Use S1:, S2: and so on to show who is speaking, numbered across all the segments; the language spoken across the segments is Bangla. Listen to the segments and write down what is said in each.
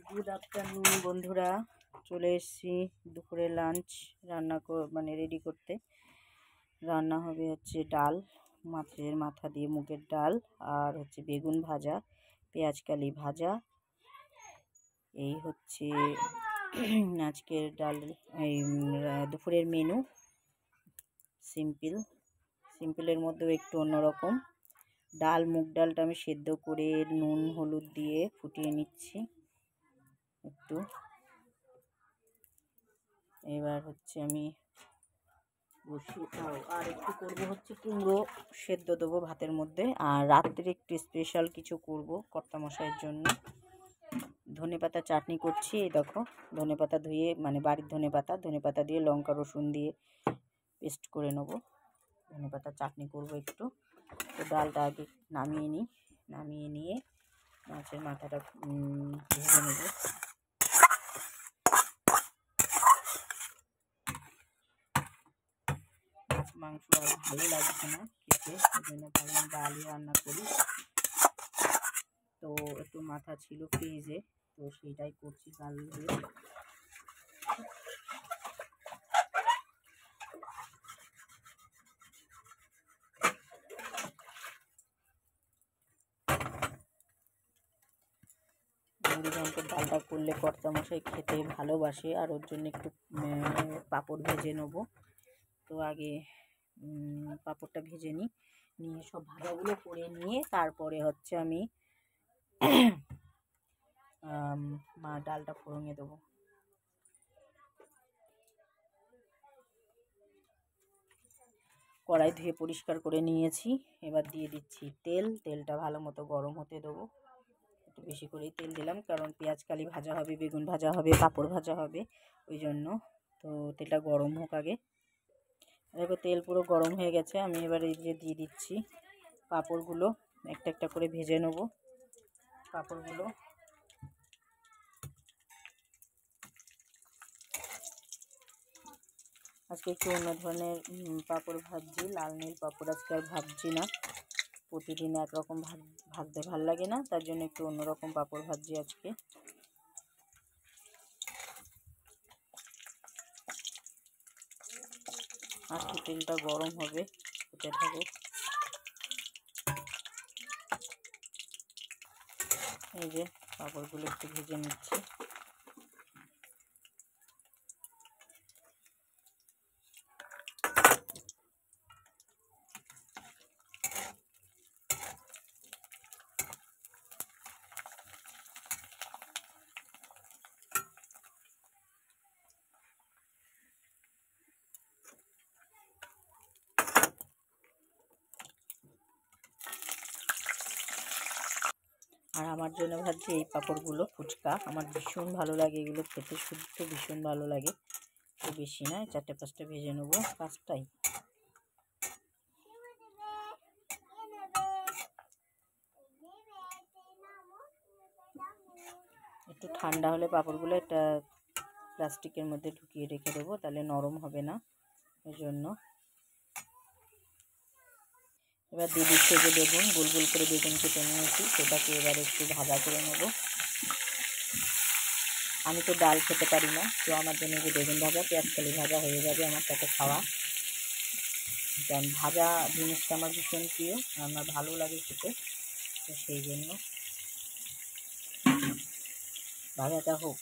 S1: গুড আফটারনুন বন্ধুরা, চলে এসেছি দুপুরে লাঞ্চ রান্না মানে রেডি করতে। রান্না হবে হচ্ছে ডাল, মাছের মাথা দিয়ে মুগের ডাল, আর হচ্ছে বেগুন ভাজা, পেঁয়াজকালি ভাজা। এই হচ্ছে আজকের ডাল, এই দুপুরের মেনু। সিম্পলের মধ্যেও একটু অন্যরকম। ডাল, মুগ ডালটা আমি সেদ্ধ করে নুন হলুদ দিয়ে ফুটিয়ে নিচ্ছি একটু। এবার হচ্ছে আমি আর একটু করবো হচ্ছে কুমড়ো সেদ্ধ দেবো ভাতের মধ্যে। আর রাত্রে একটু স্পেশাল কিছু করব কর্তামশাইয়ের জন্য। ধনেপাতা চাটনি করছি, এই দেখো ধনেপাতা ধুয়ে, মানে বাড়ির ধনেপাতা দিয়ে লঙ্কা রসুন দিয়ে পেস্ট করে নেবো। ধনেপাতা চাটনি করব একটু। তো ডালটা আগে নামিয়ে নিয়ে মাছের মাথাটা ভেজে নেব। মাংস আর ভালো লাগছে না খেতে, ওই জন্য ভাবলাম ডালই রান্না করি। তো একটু মাথা ছিল ফ্রিজে, তো সেটাই করছি ডাল দিয়ে। মুড়িঘণ্টের ডালটা করলে কর্তামশাই খেতে ভালোবাসে, আর ওর জন্য একটু পাঁপড় ভেজে নেবো। তো আগে পাঁপড়টা ভেজে নিয়ে সব ভাজাগুলো করে নিয়ে তারপরে হচ্ছে আমি ডালটা ফোড়নে দেবো। কড়াই ধুয়ে পরিষ্কার করে নিয়েছি। এবার দিয়ে দিচ্ছি তেলটা ভালো মতো গরম হতে দেবো। একটু বেশি করেই তেল দিলাম, কারণ পেঁয়াজকালি ভাজা হবে, বেগুন ভাজা হবে, পাঁপড় ভাজা হবে, ওই জন্য। তো তেলটা গরম হোক আগে। দেখো তেল পুরো গরম হয়ে গেছে। আমি এবার এই যে দিয়ে দিচ্ছি পাঁপড়গুলো, একটা একটা করে ভেজে নেবো পাঁপড়গুলো। আজকে একটু অন্য ধরনের পাঁপড় ভাজছি, লাল নীল পাঁপড় আজকে আর ভাজছি না। প্রতিদিন একরকম ভাজতে ভাল লাগে না, তার জন্য একটু অন্যরকম পাঁপড় ভাজছি আজকে। আজকে তেলটা গরম হবে, হতে থাকুক। এই যে পাঁপড়গুলো একটু ভেজে নিচ্ছি। আর আমার জন্য ভাবছি এই পাঁপড়গুলো, ফুচকা আমার ভীষণ ভালো লাগে, এগুলো খেতে শুদ্ধ ভীষণ ভালো লাগে। তো বেশি না, 4-5টা ভেজে নেবো, 5টাই। একটু ঠান্ডা হলে পাঁপড়গুলো একটা প্লাস্টিকের মধ্যে ঢুকিয়ে রেখে দেবো, তাহলে নরম হবে না, ওই জন্য। এবার দিয়ে দিচ্ছি যে বেগুন, গোল গোল করে বেগুন কেটে নিয়েছি, সেটাকে এবার একটু ভাজা করে নেব। আমি তো ডাল খেতে পারি না, তো আমার জন্য যে বেগুন ভাজা, পেঁয়াজকালি ভাজা হয়ে যাবে আমার সাথে খাওয়া। কারণ ভাজা জিনিসটা আমার ভীষণ প্রিয়, আমার ভালো লাগে খেতে, তো সেই জন্য ভাজাটা হোক।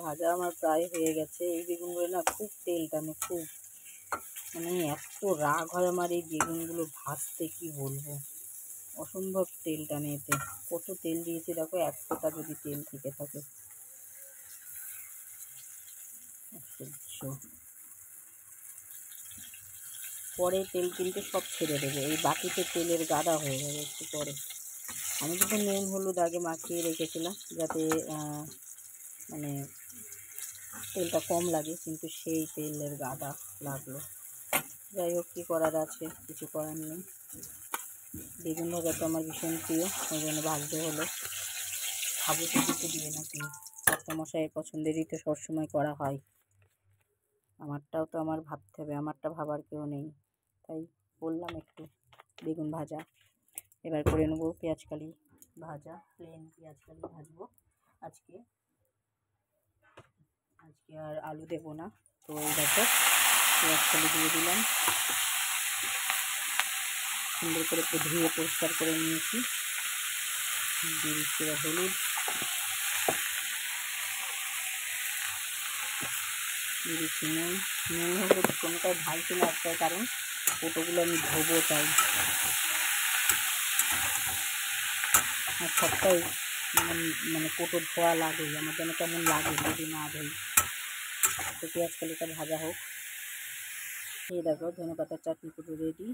S1: ভাজা আমার প্রায় হয়ে গেছে। এই বেগুনগুলো না খুব তেল টানে, খুব, মানে এত রাগ হয় আমার এই বেগুনগুলো ভাজতে, কি বলবো, অসম্ভব তেল টানে এতে। কত তেল দিয়েছি দেখো, 1 ফোঁটা যদি তেল থেকে থাকে। পরে তেল কিন্তু সব ছেড়ে দেবে, এই বাটিতে তেলের গাদা হয়ে যাবে একটু পরে। আমি কিন্তু নুন হলুদ আগে মাখিয়ে রেখেছিলাম যাতে মানে তেলটা কম লাগে, কিন্তু সেই তেলের গাদা লাগলো। যাই হোক, কী করার আছে, কিছু করার নেই। বেগুন ভাজা তো আমার ভীষণ প্রিয়, ওই জন্য ভাজতে হলো। খাবো তো কিছু দিয়ে নাকি, কর্তামশাইয়ের পছন্দেরই তো সবসময় করা হয়। আমারটাও তো আমার ভাবতে হবে, আমারটা ভাবার কেউ নেই, তাই বললাম একটু বেগুন ভাজা। এবার করে নেবো পেঁয়াজকালি ভাজা, প্লেন পেঁয়াজকালি ভাজবো আজকে। আর আলু দেবো না। তো এই দেখো পেঁয়াজকালি দিয়ে দিলাম, সুন্দর করে একটু ধুয়ে পরিষ্কার করে নিয়েছি। দিয়ে দিচ্ছি হলুদ, দিয়ে দিচ্ছি নুন। নুন হলুদ কোনোটাই ঢালছি না, একটাই কারণ কোটোগুলো আমি ধোবো তাই। আর সবটাই মানে কোটো ধোয়া লাগেই, আমার যেন কেমন লাগে যদি না ধোই। তো পেঁয়াজকালিটা ভাজা হোক। এই দেখো ধনেপাতার চাটনি পুরো রেডি।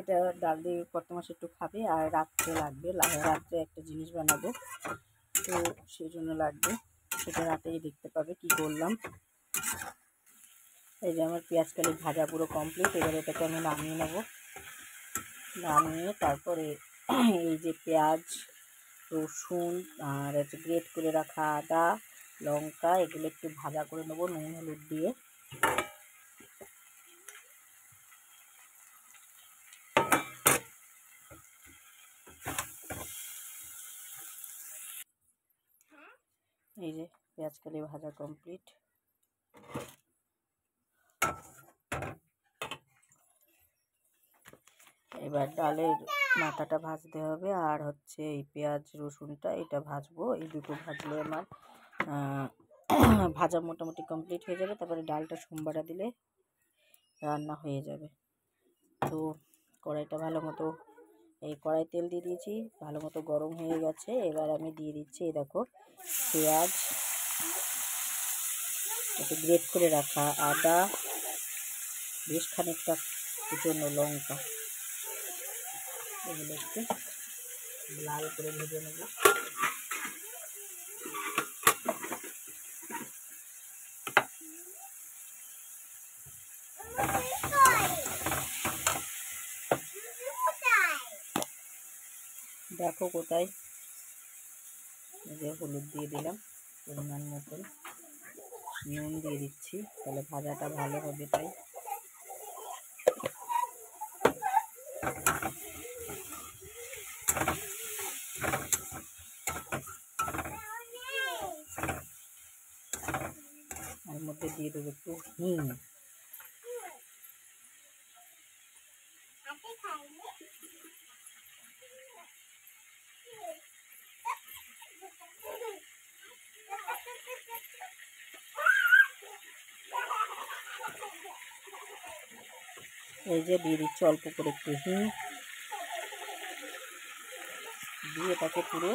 S1: এটা ডাল দিয়ে কত মাস একটু খাবে, আর রাত্রে লাগবে, রাত্রে একটা জিনিস বানাবো, তো সেই জন্য লাগবে। সেটা রাতেই দেখতে পাবে কি করলাম। এই যে আমার পেঁয়াজকালি ভাজা পুরো কমপ্লিট। এবার এটাকে আমি নামিয়ে নেব। নামিয়ে তারপরে এই যে পেঁয়াজ, রসুন আর হচ্ছে গ্রেট করে রাখা আদা, লঙ্কা, এগুলো একটু ভাজা করে নেবো নুন হলুদ দিয়ে। এই যে পেঁয়াজকালি ভাজা কমপ্লিট। এবার ডালের মাথাটা ভাজতে হবে, আর হচ্ছে এই পেঁয়াজ রসুনটা এটা ভাজবো। এই দুটো ভাজলে আমার ভাজা মোটামুটি কমপ্লিট হয়ে যাবে। তারপরে ডালটা সোমবারে দিলে রান্না হয়ে যাবে। তো কড়াইটা ভালো মতো, এই কড়াই তেল দিয়ে দিয়েছি, ভালো মতো গরম হয়ে গেছে। এবার আমি দিয়ে দিচ্ছি এই দেখো পেঁয়াজ, একটু গ্রেট করে রাখা আদা, বেশ খানিকটা কুচনো লঙ্কা, এগুলো একটু লাল করে ভেজে নেব। দেখো কোথায়, এই যে হলুদ দিয়ে দিলাম পরিমাণ মতন, নুন দিয়ে দিচ্ছি, তাহলে ভাজাটা ভালো হবে তাই। এর মধ্যে দিয়ে দেবো একটু হিং। এই যে দিয়ে দিচ্ছি অল্প করে একটু হিং, দিয়ে এটাকে পুরো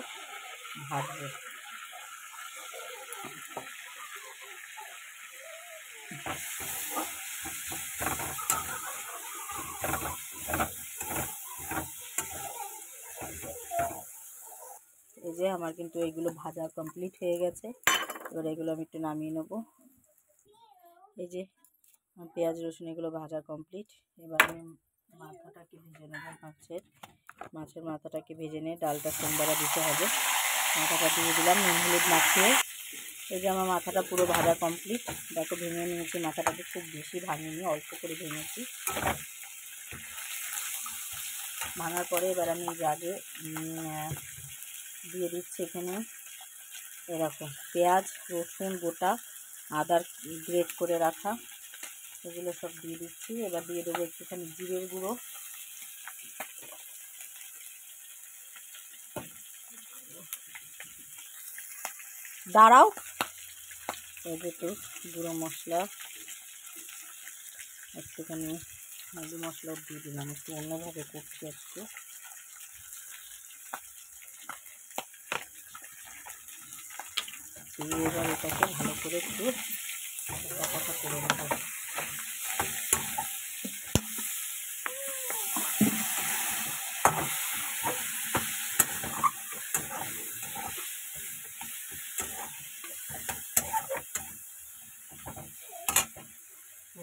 S1: ভাজবো। এই যে আমার কিন্তু এইগুলো ভাজা কমপ্লিট হয়ে গেছে। এবার এগুলো আমি একটু নামিয়ে নেব। এই যে পেঁয়াজ রসুন এগুলো ভাজা কমপ্লিট। এবার আমি মাথাটাকে ভেজে নেব, মাছের মাথাটাকে ভেজে নিয়ে ডালটা সোমবারে দিতে হবে। মাথাটা দিয়ে দিলাম নুন হলুদ মাখিয়ে। এই যে আমার মাথাটা পুরো ভাজা কমপ্লিট। দেখো ভেঙে নিয়েছি মাথাটাকে, খুব বেশি ভাঙিনি, অল্প করে ভেঙেছি। ভাঙার পরে এবার আমি আগে দিয়ে দিচ্ছি এখানে এরকম পেঁয়াজ রসুন গোটা, আদার গ্রেট করে রাখা, এগুলো সব দিয়ে দিচ্ছি। এবার দিয়ে দেবো একটুখানি জিরের গুঁড়ো, দাঁড়াও, এই একটু গুঁড়ো মশলা, একটুখানি ম্যাগি মশলাও দিয়ে দিলাম, একটু অন্যভাবে করছি আজকে। দিয়ে এবার এটাকে ভালো করে একটু কথা করে নেব।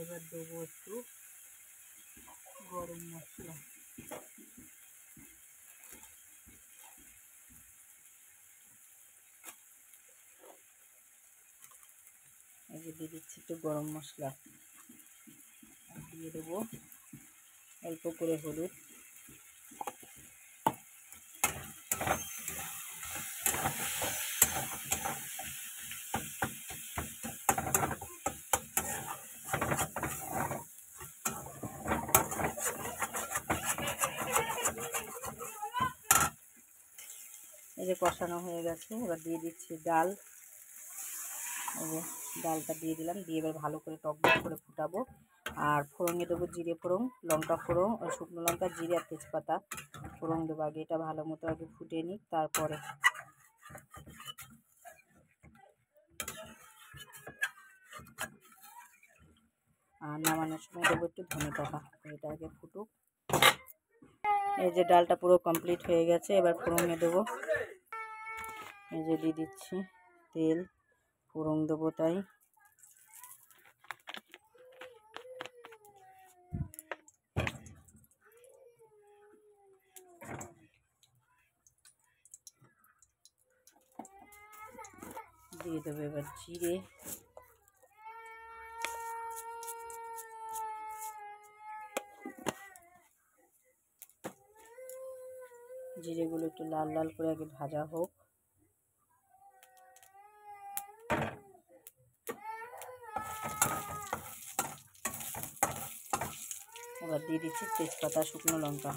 S1: এবার দেবো একটু গরম মশলা, এই যে দিয়ে দিচ্ছি একটু গরম মশলা, দিয়ে দেবো অল্প করে হলুদ, এই যে কষানো হয়ে গেছে, এবার দিয়ে দিচ্ছি ডাল। এই যে ডালটা দিয়ে দিলাম, দিয়ে এবার ভালো করে টকবক করে ফুটাবো। আর ফোড়নে দেবো জিরে ফোড়ন, লঙ্কা ফোড়ন, শুকনো লঙ্কা, জিরে আর তেজপাতা ফোড়ন দেবো। আগে এটা ভালো মতো আগে ফুটিয়ে নিই, তারপরে আর নামানোর সময় দেবো একটু ধনে পাতা। এটা আগে ফুটুক। এই যে ডালটা পুরো কমপ্লিট হয়ে গেছে, এবার ফোড়নে দেবো। এই যে দিয়ে দিচ্ছি তেল, ফোড়ন দেবো তাই। দিয়ে দেবো এবার জিরে, জিরেগুলো একটু লাল লাল করে আগে ভাজা হোক। এবার দিয়ে দিচ্ছি তেজপাতা, শুকনো লঙ্কা,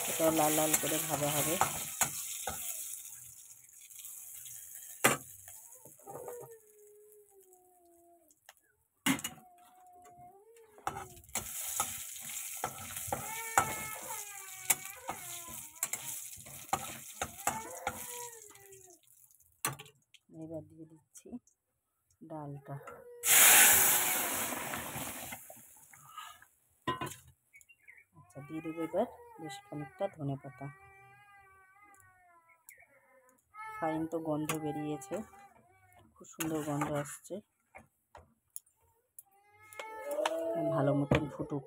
S1: এটাও লাল লাল করে ভাজা হবে। এবার দিয়ে দিচ্ছি ডালটা। আচ্ছা, দিয়ে দেবো এবার বেশ খানিকটা ধনে পাতা। ফাইন তো গন্ধ বেরিয়েছে, খুব সুন্দর গন্ধ আসছে। ভালো মতন ফুটুক।